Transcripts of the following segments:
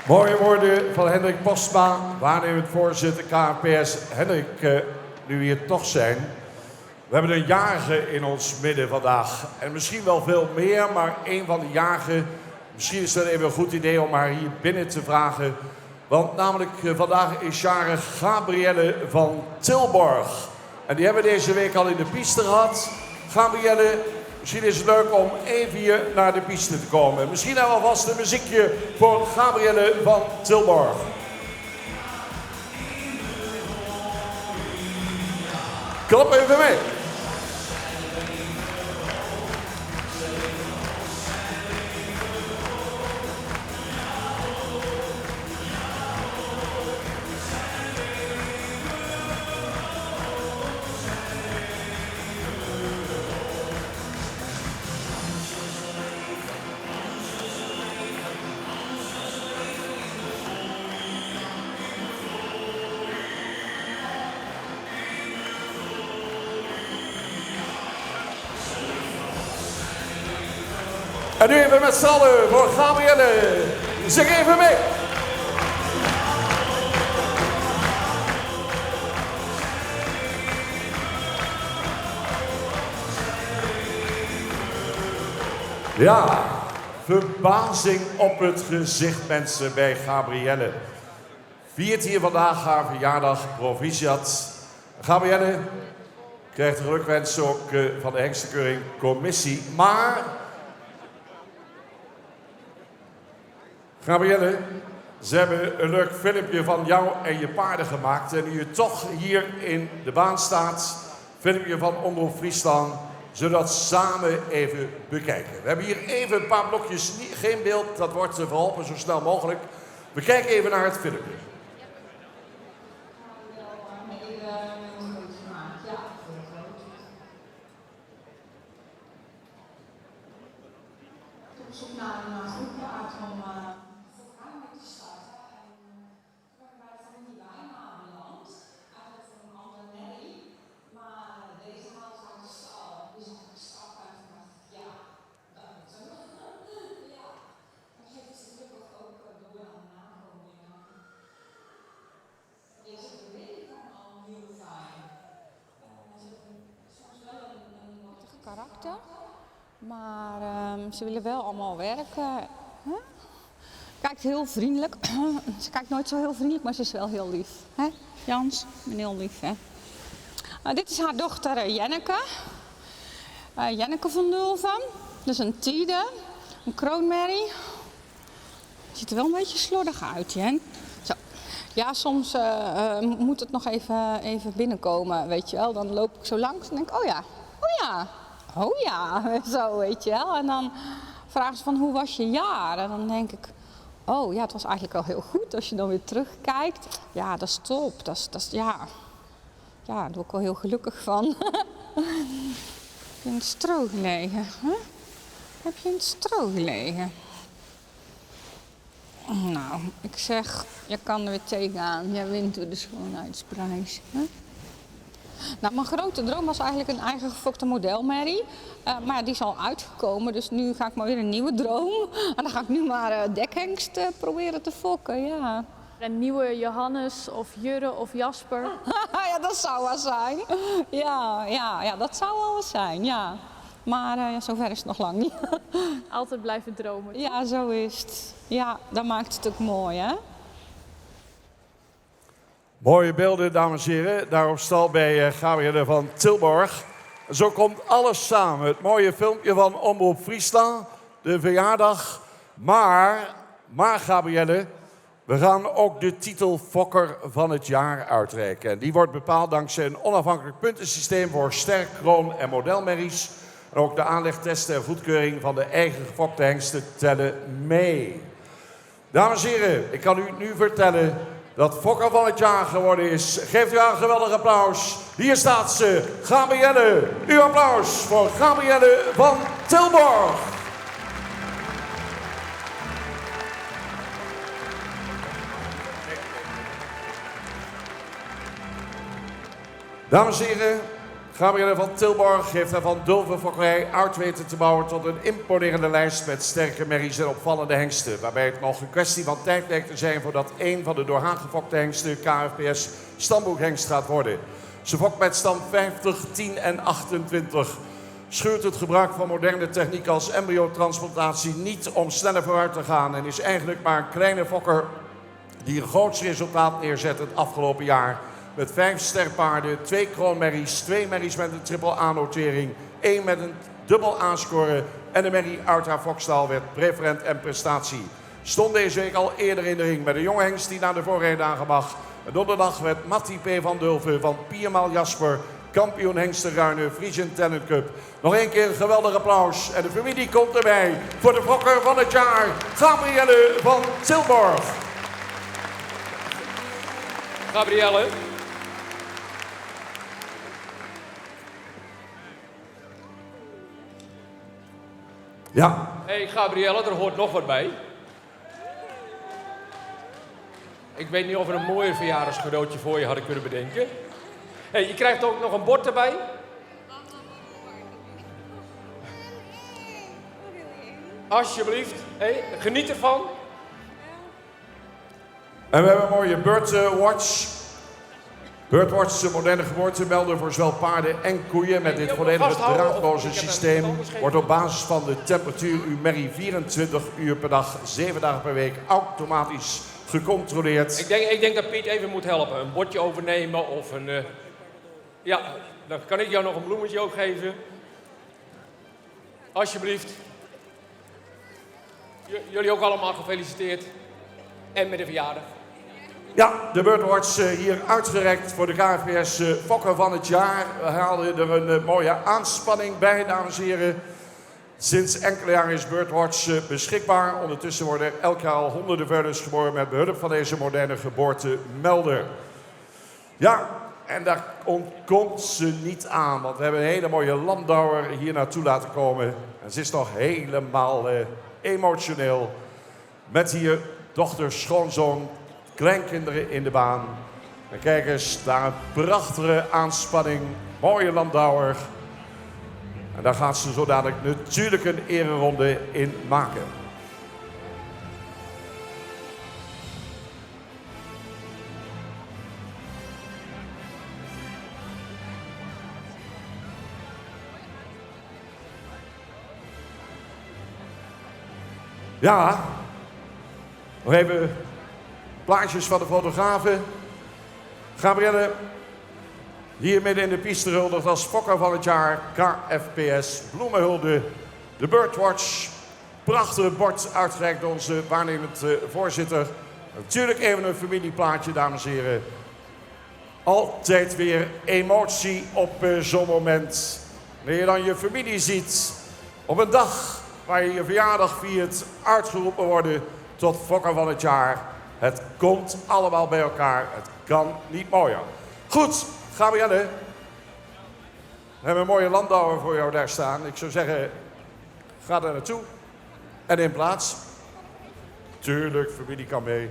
Mooie woorden van Hendrik Postma, waarnemend voorzitter KNPS. Hendrik, nu we hier toch zijn, we hebben een jarige in ons midden vandaag. En misschien wel veel meer, maar een van de jarigen, misschien is het even een goed idee om haar hier binnen te vragen. Want namelijk vandaag is jarig Gabrielle van Tilborg. En die hebben we deze week al in de piste gehad. Gabrielle, misschien is het leuk om even hier naar de piste te komen. Misschien hebben we alvast een muziekje voor Gabrielle van Tilborg. Klap even mee. En nu even met z'n allen voor Gabrielle. Zeg even mee. Ja, verbazing op het gezicht, mensen, bij Gabrielle. Viert hier vandaag haar verjaardag, proficiat. Gabrielle krijgt de gelukwens ook van de Hengstenkeuring Commissie. Maar Gabrielle, ze hebben een leuk filmpje van jou en je paarden gemaakt. En nu je toch hier in de baan staat, filmpje van Omroep Friesland, zullen we dat samen even bekijken. We hebben hier even een paar blokjes, geen beeld, dat wordt verholpen zo snel mogelijk. We kijken even naar het filmpje. Op zoek naar een goed paard om vooraan mee te starten. En toen ben ik bij de familie Wijma beland. Eigenlijk voor een andere merrie. Maar deze haalt uit de stal. Dus ik gestapt en toen dacht ik, ja, dat moet zo. Ja. En geeft ze gelukkig ook door aan de nakomelingen. Deze beweging kan al heel fijn. Ze hebben soms wel een wat karakter. Maar ze willen wel allemaal werken. Huh? Kijkt heel vriendelijk. Ze kijkt nooit zo heel vriendelijk, maar ze is wel heel lief. Hè? Jans, ik ben heel lief. Hè? Dit is haar dochter Jenneke. Jenneke van Dulven. Dat is een tiede, een kroonmerrie. Ziet er wel een beetje slordig uit, Jen. Zo. Ja, soms moet het nog even binnenkomen, weet je wel. Dan loop ik zo langs en denk oh ja, oh ja, zo weet je wel. En dan vragen ze van hoe was je jaar? En dan denk ik, oh ja, het was eigenlijk wel heel goed. Als je dan weer terugkijkt, ja, dat is top. Ja, daar word ik wel heel gelukkig van. Heb je in het stro gelegen? Huh? Heb je in het stro gelegen? Nou, ik zeg, je kan er weer tegenaan. Jij wint weer de schoonheidsprijs. Huh? Nou, mijn grote droom was eigenlijk een eigen gefokte modelmerrie. Maar ja, die is al uitgekomen, dus nu ga ik maar weer een nieuwe droom. En dan ga ik nu maar dekhengst proberen te fokken, ja. Een nieuwe Johannes of Jurre of Jasper. Ja, dat zou wel zijn. Ja, dat zou wel eens zijn, ja. Maar zover is het nog lang niet. Altijd blijven dromen. Toch? Ja, zo is het. Ja, dat maakt het ook mooi, hè. Mooie beelden, dames en heren. Daar op stal bij Gabrielle van Tilborg. Zo komt alles samen. Het mooie filmpje van Omroep Friesland, de verjaardag. Maar Gabrielle, we gaan ook de titel Fokker van het jaar uitreiken. En die wordt bepaald dankzij een onafhankelijk puntensysteem voor sterk, kroon en modelmerries. En ook de aanlegtesten en goedkeuring van de eigen gefokte hengsten tellen mee. Dames en heren, ik kan u nu vertellen dat Fokker van het jaar geworden is. Geeft u haar een geweldig applaus. Hier staat ze, Gabrielle. Uw applaus voor Gabrielle van Tilborg. Dames en heren, Gabrielle van Tilborg heeft er van Dulve Fokkerij uit weten te bouwen tot een imponerende lijst met sterke merries en opvallende hengsten. Waarbij het nog een kwestie van tijd lijkt te zijn voordat een van de door haar gefokte hengsten KFPS stamboekhengst gaat worden. Ze fokt met stam 50, 10 en 28. Schuurt het gebruik van moderne techniek als embryotransplantatie niet om sneller vooruit te gaan en is eigenlijk maar een kleine fokker die een groots resultaat neerzet het afgelopen jaar. Met 5 sterpaarden, 2 kroonmerries, 2 merries met een triple A-notering, 1 met een dubbel A-score en een merrie uit haar fokstal werd preferent en prestatie. Stond deze week al eerder in de ring met een jonge hengst die naar de voorrijdagen mag. En donderdag werd Mattie P. van Dulve van Piermaal Jasper kampioen hengstenruinen Frisian Talent Cup. Nog één keer een geweldig applaus. En de familie komt erbij voor de fokker van het jaar, Gabrielle van Tilborg. Gabrielle. Ja. Hey Gabrielle, er hoort nog wat bij. Ik weet niet of we een mooier verjaardagscadeautje voor je hadden kunnen bedenken. Hey, je krijgt ook nog een bord erbij. Alsjeblieft. Hey, geniet ervan. En we hebben een mooie Birdwatch. Birdwatch is een moderne geboortemelder voor zowel paarden en koeien. Met dit volledige draadloze systeem wordt op basis van de temperatuur uw merrie 24 uur per dag, 7 dagen per week automatisch gecontroleerd. Ik denk dat Piet even moet helpen. Een bordje overnemen of een... Ja, dan kan ik jou nog een bloemetje ook geven. Alsjeblieft. Jullie ook allemaal gefeliciteerd. En met de verjaardag. Ja, de Birdwatch hier uitgereikt voor de KFPS Fokker van het jaar. We haalden er een mooie aanspanning bij, dames en heren. Sinds enkele jaren is Birdwatch beschikbaar. Ondertussen worden er elk jaar al honderden veulens geboren met behulp van deze moderne geboortemelder. Ja, en daar ontkomt ze niet aan, want we hebben een hele mooie Landauer hier naartoe laten komen. En ze is nog helemaal emotioneel. Met hier dochter, schoonzoon, kleinkinderen in de baan. En kijk eens naar een prachtige aanspanning. Mooie Landauer. En daar gaat ze zo dadelijk natuurlijk een ereronde in maken. Ja, nog even plaatjes van de fotografen. Gabrielle, hier midden in de piste huldigt als fokker van het jaar KFPS Bloemenhulde. De Birdwatch, prachtig bord uitgereikt door onze waarnemend voorzitter. Natuurlijk even een familieplaatje, dames en heren. Altijd weer emotie op zo'n moment. Wanneer je dan je familie ziet op een dag waar je je verjaardag viert, uitgeroepen worden tot fokker van het jaar. Het komt allemaal bij elkaar. Het kan niet mooier. Goed, Gabrielle. We hebben een mooie Landauer voor jou daar staan. Ik zou zeggen, ga daar naartoe. En in plaats. Tuurlijk, familie kan mee.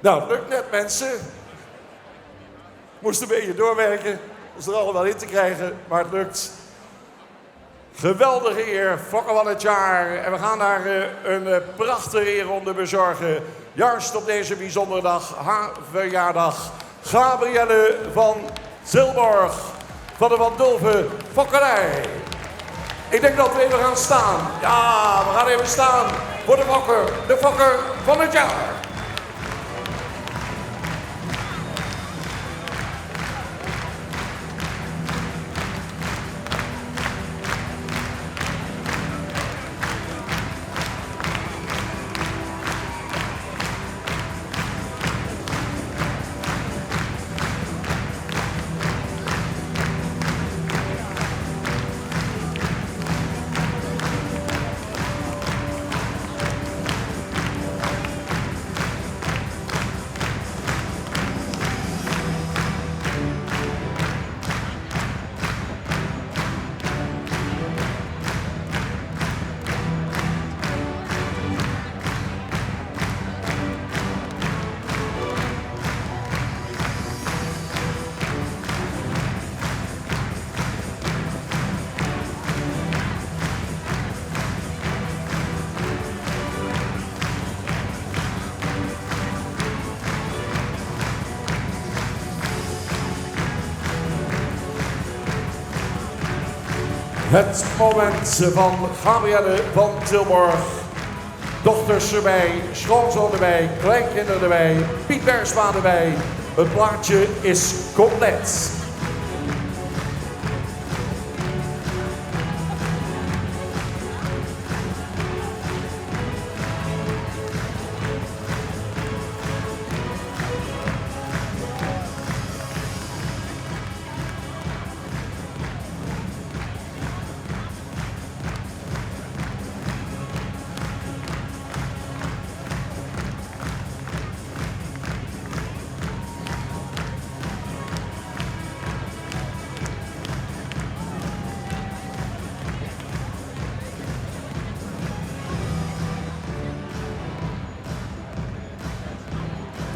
Nou, het lukt net, mensen. Moest een beetje doorwerken. Was er allemaal in te krijgen, maar het lukt. Geweldige eer, fokker van het jaar. En we gaan daar een prachtige eerronde bezorgen. Juist op deze bijzondere dag, haar verjaardag. Gabrielle van Tilborg van de Van Dulve Fokkerij. Ik denk dat we even gaan staan. Ja, we gaan even staan voor de fokker van het jaar. Het moment van Gabrielle van Tilburg. Dochters erbij, schoonzoon erbij, kleinkinderen erbij, Piet Bersma erbij. Het plaatje is compleet.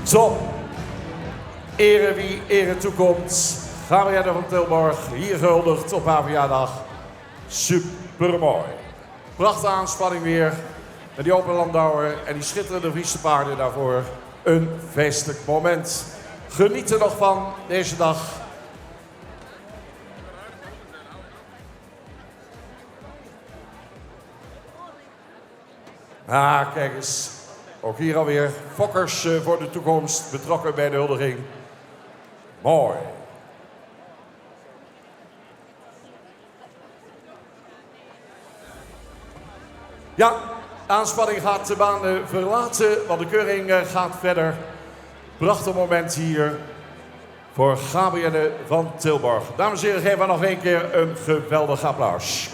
Zo, ere wie ere toekomt. Gabrielle van Tilburg, hier gehuldigd op haar verjaardag. Supermooi. Prachtige aanspanning weer. Met die open landauer en die schitterende Friese paarden daarvoor. Een feestelijk moment. Geniet er nog van deze dag. Ah, kijk eens. Ook hier alweer fokkers voor de toekomst betrokken bij de huldiging. Mooi. Ja, de aanspanning gaat de baan verlaten, want de keuring gaat verder. Prachtig moment hier voor Gabrielle van Tilburg. Dames en heren, geven we nog een keer een geweldig applaus.